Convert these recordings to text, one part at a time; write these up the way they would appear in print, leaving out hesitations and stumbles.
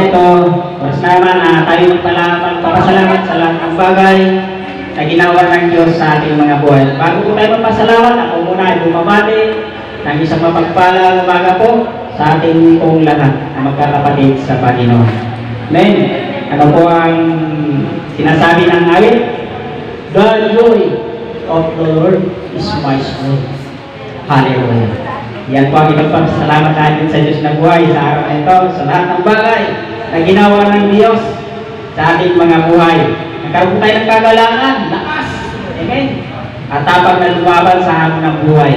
ito, oras naman na tayo magpapasalamat sa lahat ng bagay na ginawa ng Diyos sa ating mga buhay. Bago po tayo magpasalamat, ako muna ay bumabati ng isang mapagpalang umaga po sa ating pong lahat na magkakapatid sa Panginoon. Amen. Ano po ang sinasabi ng awit? The joy of the Lord is my strength. Hallelujah. Yan po ang ipagpasalamat natin sa Diyos na buhay sa araw na ito, sa lahat ng bagay na ginawa ng Diyos sa ating mga buhay. Nagkaroon tayo ng kagalangan, lakas. Amen. At tapang na lumaban sa hamon ng buhay.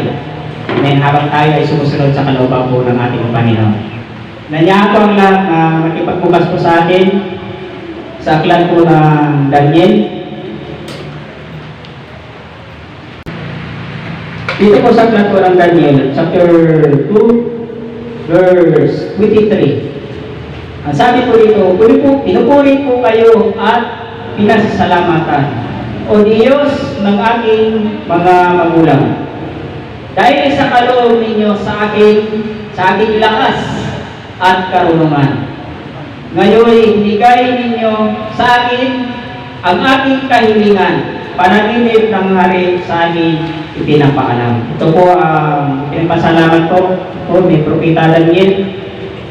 Amen. Habang tayo ay sumusunod sa kalooban po ng ating Panginoon. Nandiyan po ang lahat na makipagbukas po sa atin sa aklat po ng Daniel. Dito po sa aklat po ng Daniel, chapter 2, verse 23. Ang sabi po dito, pinupuri po kayo at pinasasalamatan, O Diyos ng aking mga magulang. Dahil sa kaloob ninyo sa aking lakas at karunungan. Ngayon, ibigay ninyo sa akin ang aking kahilingan, panaginip ng hari sa aking ipinapaalam. Ito po ang pinapasalamat ko po ni Propeta Daniel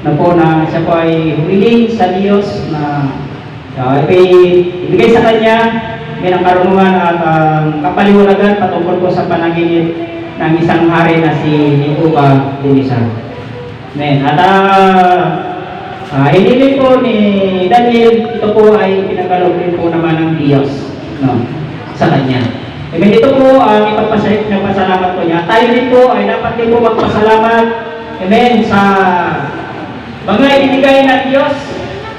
na po na siya po ay humiling sa Diyos na ibigay sa kanya ng karunungan at kapaliwanagan patungkol po sa panaginip ng isang hari na si Nebuchadnezzar. Amen. At hiniling po ni Daniel, ito po ay pinagkaloob din po naman ng Diyos sa kanya. Amen. Ito po ang ipagpasalamat ko niya. Tayo din po ay dapat din po magpasalamat, amen, sa mga ibinigay ng Diyos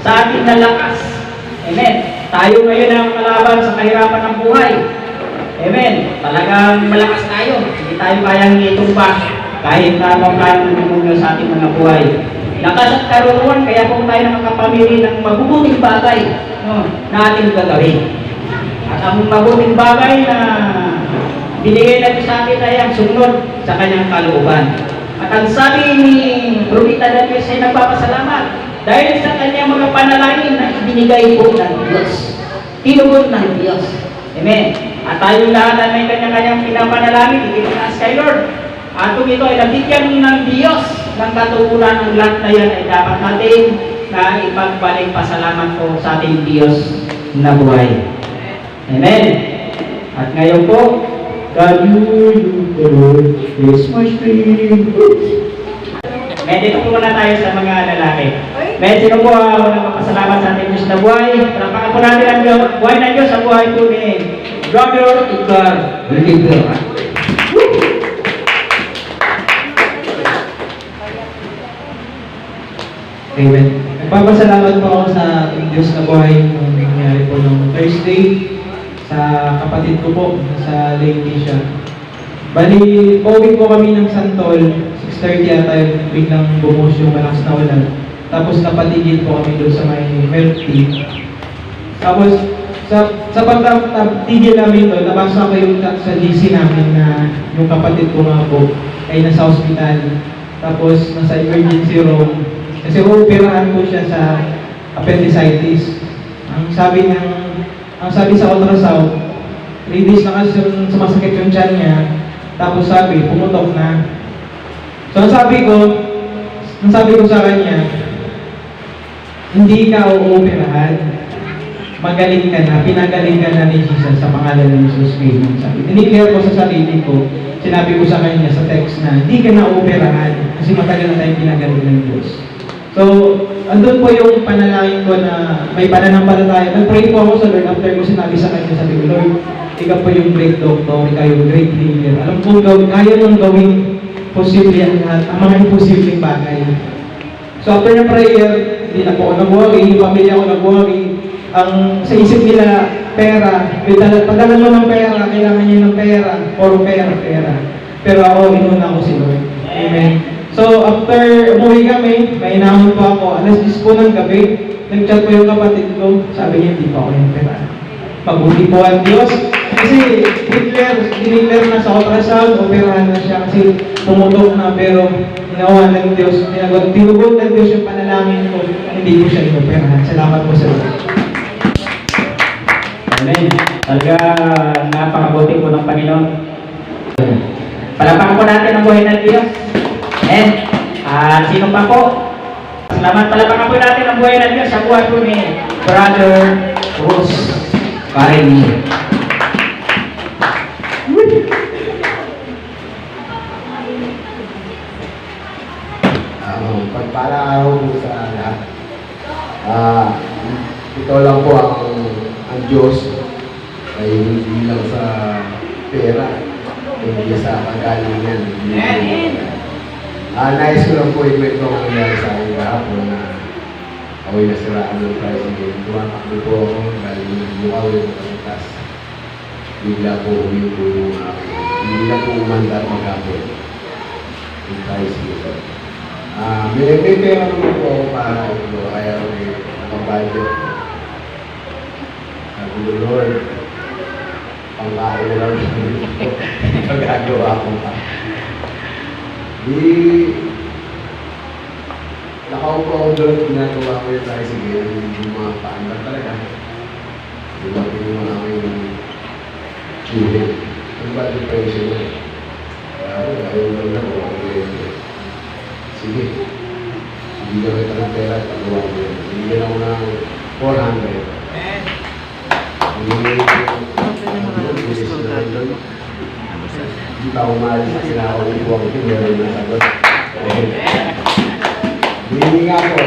sa ating nalakas. Amen. Tayo ngayon ang kalaban sa kahirapan ng buhay. Amen. Talagang malakas tayo. Hindi tayo kayang itumba kahit na ang plano ng demonyo sa ating mga buhay. Lakas at karunungan, kaya po tayo nakakapamili ng mabubuting bagay na ating gagawin. At ang mabuting bagay na binigay natin sa atin ay ang sumunod sa kanyang kalooban. At ang sabi ni Propeta Daniel ay nagpapasalamat dahil sa kanyang mga panalangin na ibinigay po ng Diyos. Tinugon ng Diyos. Amen. At tayong lahat ay may kanya-kanyang pinapanalangin, itinaas kay Lord. At kung ito ay nabigyan ng Diyos ng katugunan ng lahat na yan, ay dapat natin na ipagbalik pasalamat po sa ating Diyos na buhay. Amen. At ngayon po, God, the Lord is my strength. Amen. Dito po muna tayo sa mga lalaki. Amen. Sino po ang magpasalamat sa ating Diyos na buhay? Palapakan po natin ang buhay ng Diyos sa buhay po ni Brother Edgar Rivera. Amen. Nagpapasalamat po ako sa ating Diyos na buhay nung nangyari po nung Thursday sa kapatid ko po sa Lake siya. Bali, pauwi po kami ng Santol, 6:30 ata biglang bumuhos yung malakas na ulan. Tapos napatigil po kami doon sa may milk tea. Tapos sa pagtigil namin doon, nabasa ko yung sa GC namin na yung kapatid ko nga po ay nasa hospital. Tapos nasa emergency room. Kasi operahan po siya sa appendicitis. Ang sabi sa ultrasound, 3 days na kasi sumasakit yung tiyan niya. Tapos sabi, pumutok na. So ang sabi ko sa kanya, hindi ka uoperahan. Magaling ka na, pinagaling ka na ni Jesus sa pangalan ng Jesus Christ. Sabi, tiniklear ko sa sarili ko, sinabi ko sa kanya sa text na, hindi ka na uoperahan kasi matagal na tayong pinagaling ng Diyos. So, andun po yung panalangin ko na may pananampalataya. Nag-pray po ako sa Lord after ko sinabi sa kanya, sabi ko, Lord, ikaw po yung great doctor, ikaw yung great healer. Alam po, kaya mong gawing posible ang lahat, ang mga imposibleng bagay. So, after na prayer, hindi na po ako nag-worry, yung pamilya ko nag-worry. Ang sa isip nila, pera. Pagdalan mo ng pera, kailangan niya ng pera. Or pera. Pero ako, inuna ko si Lord. Amen. So, after umuwi kami, may inahon po ako. Alas 10 po ng gabi, nag-chat po yung kapatid ko. Sabi niya, hindi pa ako yung pera. Mabuti po ang Diyos. Kasi, dineclare na sa ultrasound, operahan na siya kasi pumutok na. Pero, ginawa ng Diyos, tinugon ng Diyos yung panalangin ko, hindi ko siya inoperahan. Salamat po sa Diyos. Amen. Talaga napakabuti po ng Panginoon. Palapakan po natin ang buhay ng Diyos. Amen. At sino pa po? Salamat. Palapakan po natin ang buhay ng Diyos sa buhay po ni Brother Rose Parini. Pagpala araw po sa lahat. Ito lang po ang Diyos ay hindi lang sa pera, hindi sa kagalingan. Nais ko lang po i-kwento ang nangyari sa akin kahapon na ako'y nasiraan ng tricycle. Tumatakbo po ako, galing ng bukaw yung pagkakas. Bigla po uwi po yung akin. Hindi na po umandar maghapon yung tricycle. May pera naman po ako para ito, kaya may nakabudget. Sabi ko, Lord, pangkain na lang pagagawa ko pa. Di, nakaupo ako doon, ginagawa ko yung tricycle, yung mga paandar talaga. Dumating yung mga aking children. Ang ba depression na? Ayaw lang ako. Sige, hindi na kita ng pera at pagawa ko yun. Hindi na ako ng 400. Hindi pa umalis na sila ako ng buwang ito, meron na sagot. Hindi nga po,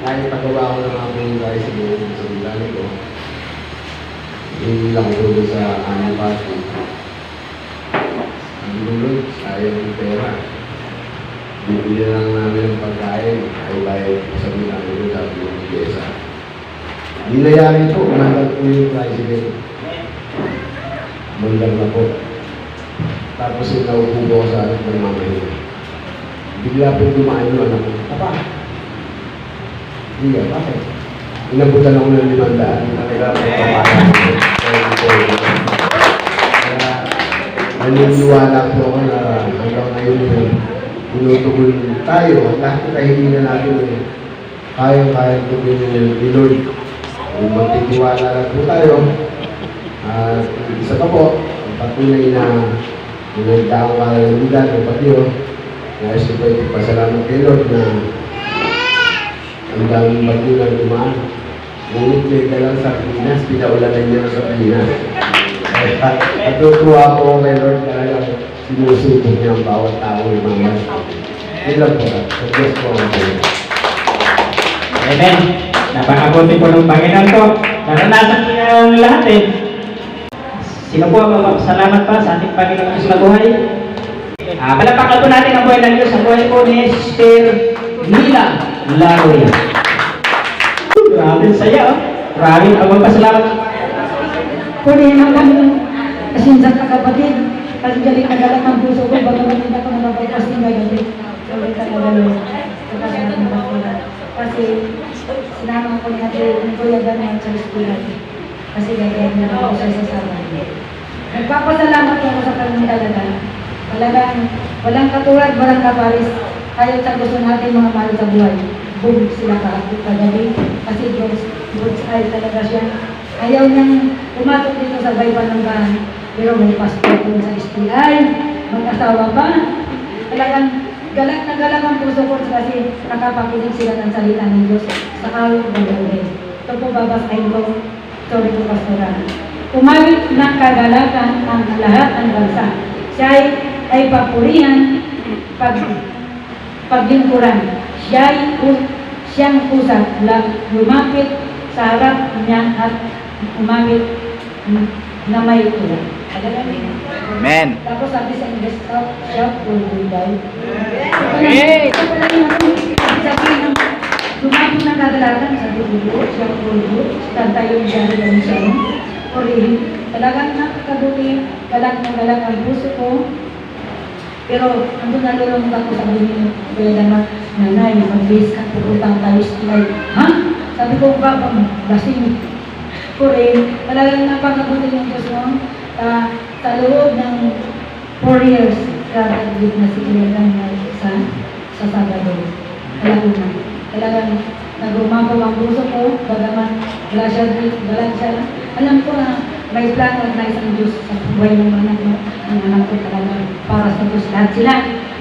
nakipagawa ko ng aking tricycle sa bilani ko. Hindi lang ko sa aming party. Ang gulog, sayang yung pera. Bibili lang namin ng pagkain, ay bayad ko sa bilangin ko dati yung pyesa. Nilayari po, umandag po yung tricycle. Umandag na po. Tapos yung naupo ko sa akin ng mamahin. Bigla po dumaan yung anak ko. Papa! Hindi bakit? Inabutan ako ng 500. Talaga po kapaya ko. Kaya naniniwala po ako na hanggang ngayon tinutugon tayo at lahat na kahilingan natin kaya-kaya tugunin ni Lord. Kung magtitiwala lang po tayo, at isa pa po, ang patunay na nagdaang kalalamigan o patiyo, nais ko po ipasalamat kay Lord na ang daming patiyo na dumaan. Ngunit may dalang sa Pilipinas, pinaulanan niya sa Pilipinas. At tutuwa po kay Lord talaga sinusubok niya ang bawat tao ng mga ilang po. Sa Diyos po ang Pilipinas. Amen. Napakabuti po ng Panginoon ko. Naranasan ko yung lahat eh. Sino po ang magpapasalamat pa sa ating Panginoon sa buhay? Palapakan po natin ang buhay ng Diyos. Ang buhay po ni Sister Mila Laroy. Grabe saya oh. Grabe ang magpasalamat. Kunin ang kami kasinsan ka kapatid. Kasi galing nagalang ang puso ko. Baga hindi na ko nababagkas ng galing. So, ulit ka nagalang. Kasi sinama ko natin yung kuya ganang sa eskwela. Kasi ganyan na ako siya sa sama. Nagpapasalamat ako sa kanyang talaga. Walang katulad, walang kaparis. Kahit sa gusto natin mga mahal sa buhay. Boom sila kagabi. Kasi God's eye talaga siya. Ayaw niyang pumasok dito sa baypan ng bahay. Pero may passport dun sa STI. Mag-asawa pa. Talagang galak na galak ang puso ko kasi nakapakinig sila ng salita ng Diyos sa kawin ng Lord. Ito po babasahin ko. Sorry po, Pastora. Umawit ng kagalakan ang lahat ng bansa. Siya ay papurihan, paglingkuran. Siyang usap lang lumapit sa harap niya at umawit na may tulad. Amen. Tapos sabi sa English, shout for good day. Great. Ito pala yung sabi ng lumapit ng kagalakan sa dulo, shout for good, kanta yung jari ng siya. Purihin. Talagang nakakabuti, galak na galak ang puso ko. Pero ang nalulong ako sa mga kaya naman, nanay, mag-base ka, puputang tayo slide. Ha? Sabi ko, baba mo, lasing. Purihin. Talagang napakabuti ng Diyos mo. Sa loob ng 4 years, grabe na si Kuya sa Sabado. Alam mo na. Talagang nagumagaw ang puso ko, bagaman wala siya. Alam ko na may plano at nais ang Diyos sa buhay ng anak mo. Ang anak ko talaga para sa Diyos. Lahat sila.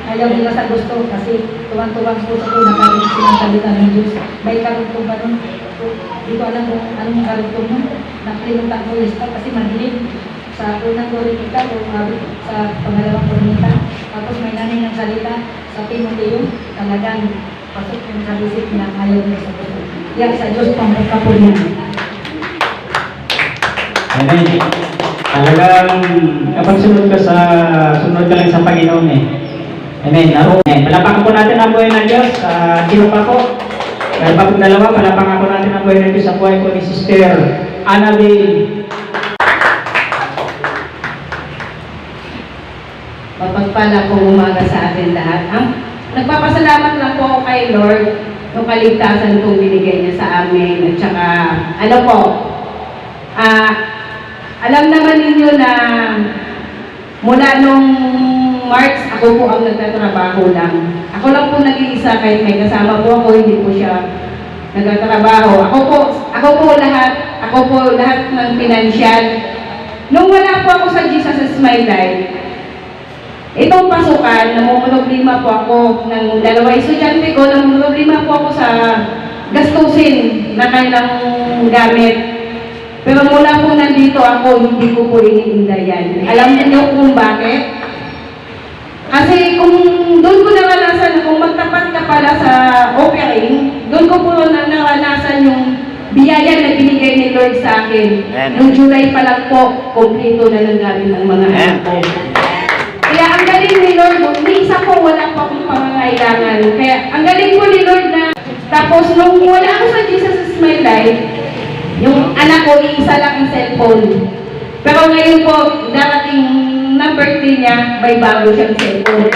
Ayaw nila sa gusto kasi tuwang-tuwang puso ko nakarinig silang salita ng Diyos. May karugtong ba nun? Di ko alam kung anong karugtong nun. Nakalimutan ko lista kasi madilim. Sa unang korinita o sa pangalawang korinita. Tapos may nanay ng salita sa Timoteo. Talagang pasok yung sa isip niya ayaw nila sa gusto. Yan sa Diyos pangkapurihan. Amen. Talagang kapag sunod ka lang sa Panginoon eh. Amen. Palapakan po natin ang buhay ng Diyos. Sino pa po? Kaya pa po dalawa, palapakan po natin ang buhay ng Diyos sa buhay po ni Sister Annabelle. Mapagpala po umaga sa atin lahat. Nagpapasalamat lang po ako kay Lord ng kaligtasan pong binigay niya sa amin. At saka, alam naman ninyo na mula nung March, ako po ang nagtatrabaho lang. Ako lang po nag-iisa kahit may kasama po ako, hindi po siya nagtatrabaho. Ako po lahat ng pinansyal. Nung wala po ako sa Jesus as my life, itong pasukan, namumroblema po ako ng dalawa estudyante ko, namumroblema po ako sa gastusin na kanilang gamit. Pero mula po nandito ako, hindi ko po iniindayan. Alam niyo kung bakit? Kasi kung doon ko naranasan, kung magtapat ka pala sa offering, doon ko po naranasan yung biyaya na binigay ni Lord sa akin. Noong July pa lang po, kompleto na ng gamit ng mga anak ko. Kaya ang galing ni Lord, ni isa po wala pa akong pangangailangan. Kaya ang galing po ni Lord na, tapos nung wala ako sa Jesus is my life, yung anak ko, iisa lang ang cellphone. Pero ngayon po, darating na birthday niya, may bago siyang cellphone.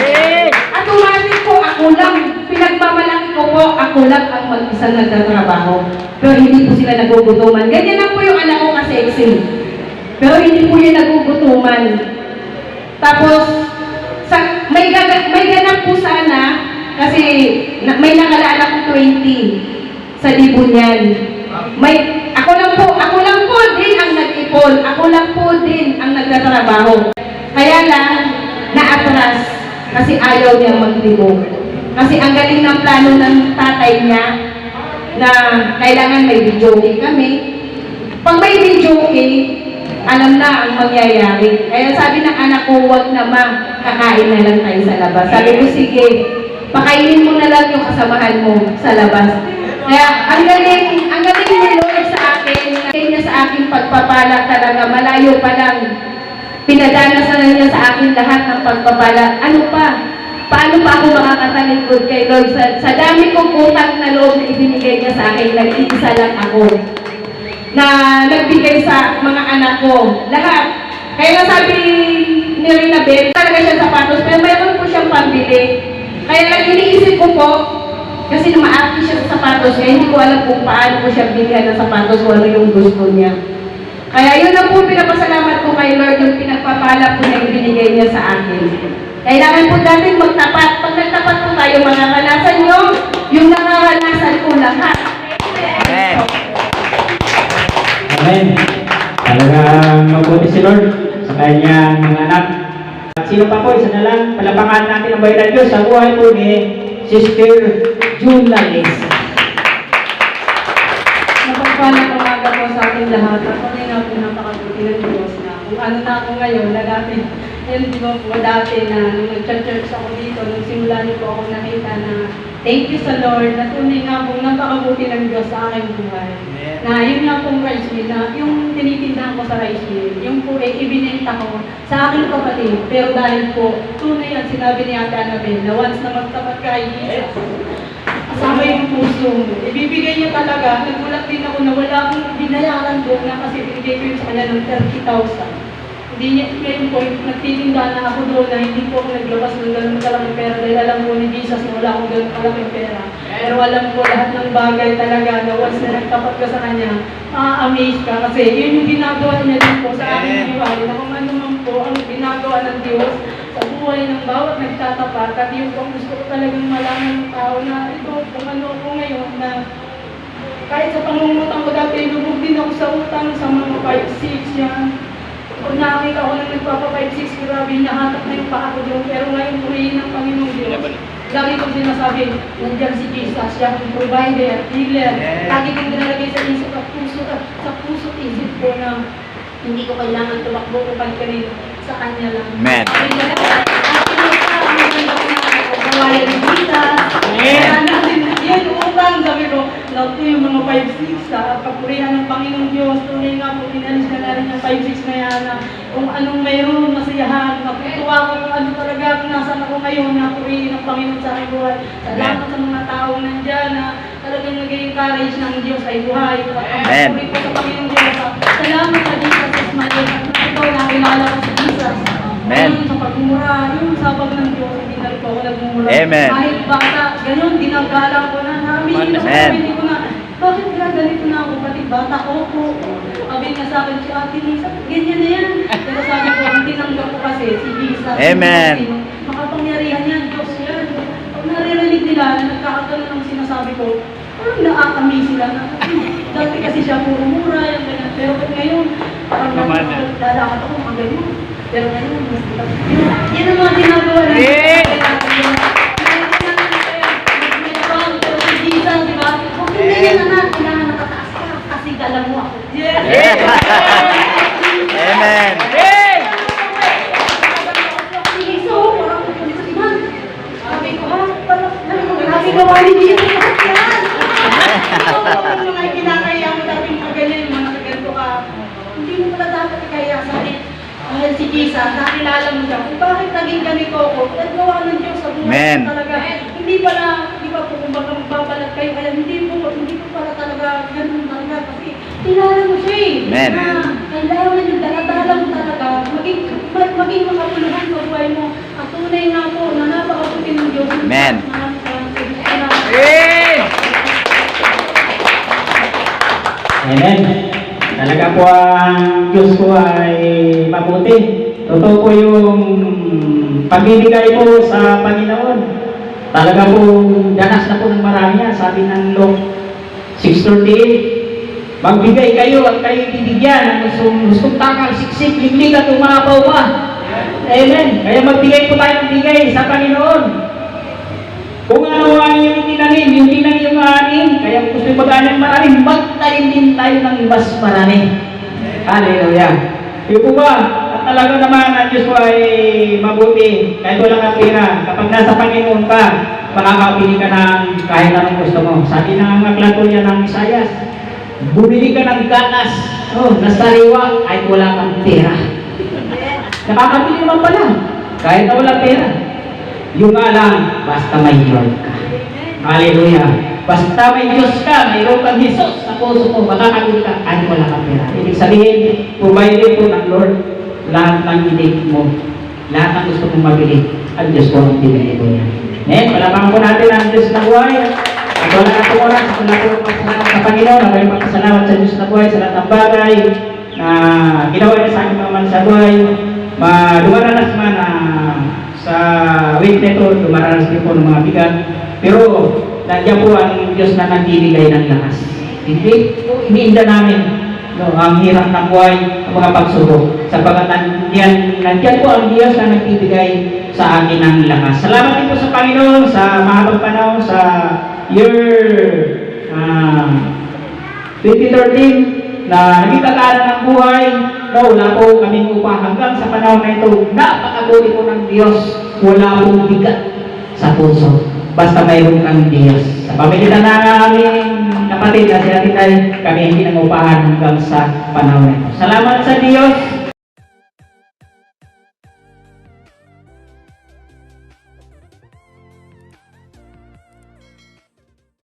Automatic po, ako lang, pinagmamalaki ko po, ako lang ang mag-isang nagtatrabaho. Pero hindi po sila nagugutuman. Ganyan lang po yung anak ko ka-sexy. Pero hindi po yung nagugutuman. Tapos, may ganap po sana, kasi may nakalaan ako 20 sa libon yan. Ako lang po din ang nag-ipon, ako lang po din ang nagtatrabaho. Kaya lang, naatras, kasi ayaw niyang maglibog. Kasi ang galing ng plano ng tatay niya, na kailangan may videoke kami. Pag may videoke, alam na ang mangyayari. Kaya sabi ng anak ko, huwag na ma, kakain na lang tayo sa labas. Sabi ko, sige, pakainin mo na lang yung kasamahan mo sa labas. Kaya ang galing ni Lord sa akin, niya sa aking pagpapala talaga, malayo pa lang. Pinadanasan niya sa akin lahat ng pagpapala. Ano pa? Paano pa ako makakatalikod kay Lord? Sa dami kong utang na loob na ibinigay niya sa akin, nag-iisa lang ako na nagbigay sa mga anak ko. Lahat. Kaya nga sabi ni Rinabel, talaga siya sapatos, pero mayroon po siyang pambili. Kaya lang iniisip ko po, kasi maaki siya sa sapatos, kaya hindi ko alam kung paano ko siya bilhan ng sapatos o ano yung gusto niya. Kaya yun lang po pinapasalamat ko kay Lord yung pinagpapala po na ibinigay niya sa akin. Kailangan po natin magtapat. Pag nagtapat po tayo, makakanasan nyo, yung nakakanasan ko lahat. Amen. Amen. Talagang mabuti si Lord sa kanyang mga anak. At sino pa po, isa na lang, palapakan natin ang bayan ng Diyos sa buhay po ni Sister June Lalis. Napagpalang umaga po sa ating lahat. Ako rin ako napakabuti ng Diyos na kung ano na ako ngayon, na dati, yun di ba po dati na nung nag-church ako dito, nung simula niyo po ako nakita na thank you sa Lord, na tunay nga pong napakabuti ng Diyos sa aking buhay. Na yun nga pong rice mill, na yung tinitindahan ko sa rice mill, yung po ibinenta ko sa aking kapatid. Pero dahil po, tunay yan, sinabi ni Ate Annabelle, na once na magtapat ka kay Jesus, kasama yung puso mo. Ibibigay niya talaga. Nagulat din ako na wala akong binayaran doon na kasi binigay ko yun sa kanya ng 30,000. Hindi niya, ngayon po, nagtitinda na ako doon na hindi po ako naglabas ng ganun kalaking pera dahil alam ko ni Jesus na wala akong ganun kalaking pera. Pero alam ko lahat ng bagay talaga na once na nagtapat ka sa kanya, ma-amaze ka kasi yun yung ginagawa niya din po sa aking buhay na kung ano man po ang ginagawa ng Diyos sa buhay buhay ng bawat nagtatapat at yung kung gusto ko talagang malaman ng tao na ito kung ano ko ngayon na kahit sa pangungutang ko dati, lubog din ako sa utang sa mga 5-6 yan. Kung nakakita ko na nagpapa 5-6, grabe, nahatak na yung paa ko doon. Pero ngayon, purihin ng Panginoon Diyos. Lagi kong sinasabi, nandiyan si Jesus, siya ang provider, healer. Lagi kong dinalagay sa isip at puso at isip ko na hindi ko kailangan tumakbo o pagkarin sa Kanya lang. Amen. Kawalan ng kita. Yan, utang. Sabi ko, naku yung mga 5-6 sa papurihan ng Panginoon Diyos. Tunay nga po, inalis na natin yung 5-6 na yan. Na kung anong mayroon, masayahan. Nakutuwa ko kung ano talaga, kung nasan ako ngayon, napurihin ng Panginoon sa aking buhay. Salamat sa mga taong nandyan na talagang nag-encourage ng Diyos ay buhay. Amen. Papuri po sa Panginoon Diyos. Salamat sa Jesus Ismael. At ito, nakilala ko si Jesus. Amen. Sa pagmumura, yung sabag ng Diyos, hindi na rin po ako nagmumura. Amen. Kahit bata, ganyan, ginagalang ko na. Namin ko Amen. hindi ko na, bakit kaya ganito na ako, pati bata ko po. Sabi niya sa akin, si Ate Lisa, ganyan na yan. Pero sabi ko, ang tinanggap ko kasi, si Jesus. Amen. Makapangyarihan yan, Diyos yan. Pag naririnig nila na nagkakataon ng sinasabi ko, parang naakami sila na, dati kasi siya puro mura, yan, ganyan. Pero ngayon, parang lalakad ako, mga ganyan. Pero ngayon, yan ang mga ginagawa natin. Pero si Jesus, di ba? Kung hindi yan anak, kailangan nakataas ka kasi alam mo ako. Yes! Amen. So, parang sabi ko, parang sabi ko, wali Jesus, bakit yan? Yung mga kinakaya mo dati mga ganyan, yung mga nakaganto ka, hindi mo pala dapat ikaya sa akin. Dahil si Jesus, nakilala mo siya, kung bakit naging ganito ako, nagawa ng Diyos sa buhay Amen. ko talaga. Hindi pa po kumbaga magbabalat kayo, kaya hindi po pala talaga ganun talaga, kasi kilala mo siya eh. Amen. Na kailangan yung daladala mo talaga, maging makapuluhan sa buhay mo. At tunay nga po, na napakabuti ng Diyos. Amen. Amen. Talaga po ang Diyos ko ay mabuti. Totoo po yung pagbibigay po sa Panginoon. Talaga po, danas na po ng marami yan. Sabi ng Luke 6:38, magbigay kayo at kayo bibigyan. Ang gustong takal, siksik, liglig at umapaw pa. Amen. Kaya magbigay po tayo ng bigay sa Panginoon. Kung ano ang iyong tinanim, yung tinanim yung anin, kaya kung gusto mag-anin marami, magtanim din tayo ng mas marami. Hallelujah. Yung po ba, at talaga naman ang Diyos ko ay mabuti, kahit wala ka pera, kapag nasa Panginoon ka, makakapili ka ng kahit anong gusto mo. Sabi na ang aklat niya ng Isayas, bumili ka ng gatas, na sariwa, kahit wala kang pera. Nakakapili naman pala, kahit na wala pera. Yung alam, basta may Lord ka. Hallelujah. Basta may Diyos ka, mayroon kang Jesus sa puso mo, makakabili ka, kahit wala kang pera. Ibig sabihin, provided po ng Lord, lahat ng need mo, lahat ng gusto mong mabili, ang Diyos po ang binili po niya. Amen. Palabang po natin ang Diyos na buhay. At wala na po oras, wala po pasalamat sa Panginoon, at wala pasalamat sa Diyos na buhay, sa lahat ng bagay na ginawa niya sa aking mga sa buhay. Dumaranas man sa week nito, dumaranas din po ng mga bigat. Pero nandiyan po ang Diyos na nagbibigay ng lakas. Iniinda namin ang hirap ng buhay, ang mga pagsubok. Sapagat nandiyan po ang Diyos na nagbibigay sa akin ng lakas. Salamat din po sa Panginoon sa mahabang panahon sa year 2013 na naging kakalan ng buhay. Wala po kaming upah hanggang sa panahon na ito. Napakabuti po ng Diyos. Wala pong bigat sa puso. Basta mayroon kang Diyos. Sa pamilya na aming kapatid na si Ate Tay, kami hindi nangupahan hanggang sa panahon na ito. Salamat sa Diyos.